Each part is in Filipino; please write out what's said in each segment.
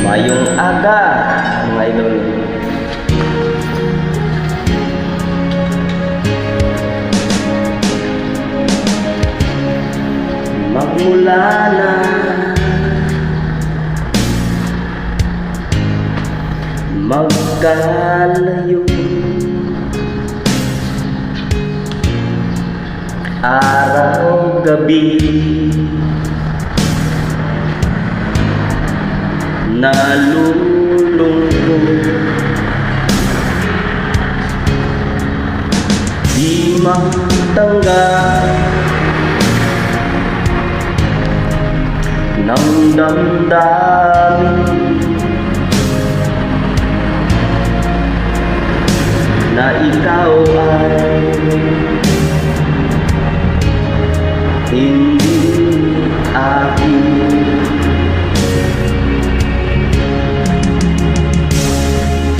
Mayong aga, mga idol. Magmula na magkalayo, araw gabi, nalulungkot, di matanggap ng damdamin na ikaw ay hindi akin.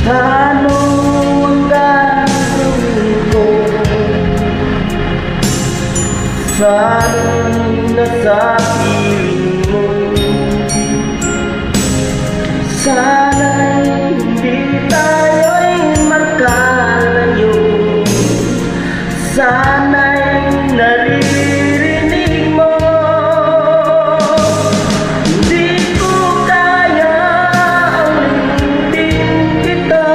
Ano ang gagawin ko? Sana'y nasa piling mo, sana'y hindi tayo'y magkalayo, sana'y naririnig mo. Hindi ko kaya ulitin kita,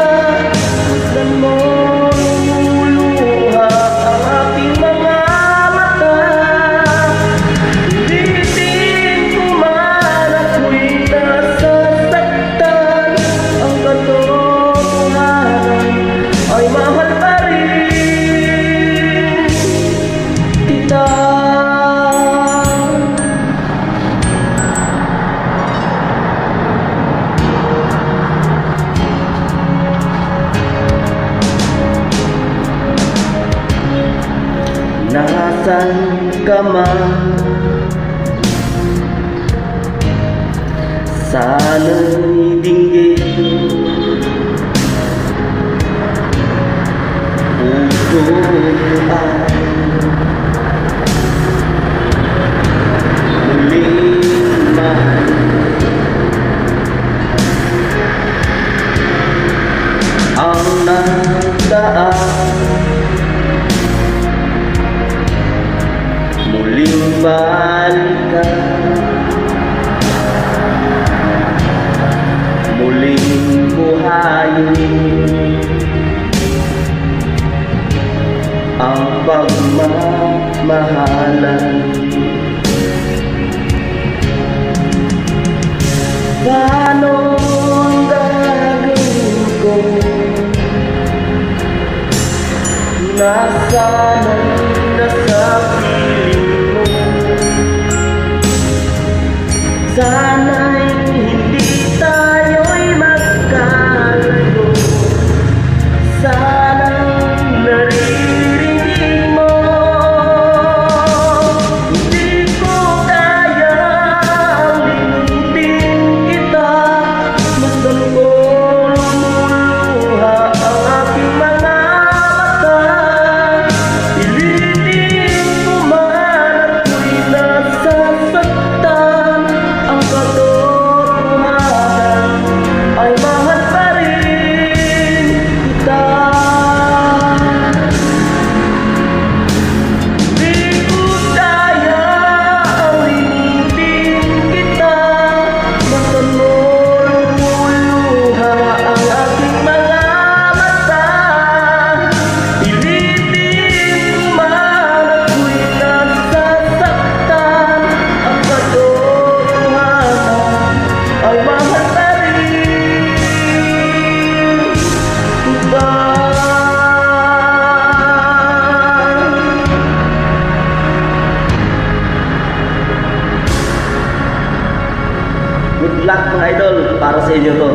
gusto mo lumuluha ang aking mga mata. Hindi din ko man ako'y nasasaktan, ang katotohanan ay mahal pa rin kita. Nasaan ka man, sana'y dinggin puso ay muling mahal. Ang nagdaan muling balikan, muling buhayin ang pagmamahalan. Paano ang gagawin ko? Nasa'y nasa piling mo, sana'y hindi tayo'y magkalayo, sana'y naririnig mo. Hindi ko kaya ulitin kita, masdan ko lumuluha ang aking mga mata. Pilitin ko man ako'y nasasaktan, ang katotohanan ay mahal pa rin kita. Di ko kaya alimutin kita, masdan mo lumuluha ang aking mga mata. Pilitin ko man ako'y nasasaktan, ang katotohanan ay mahal pa rin kita. Good luck mga idol, para sa inyo to.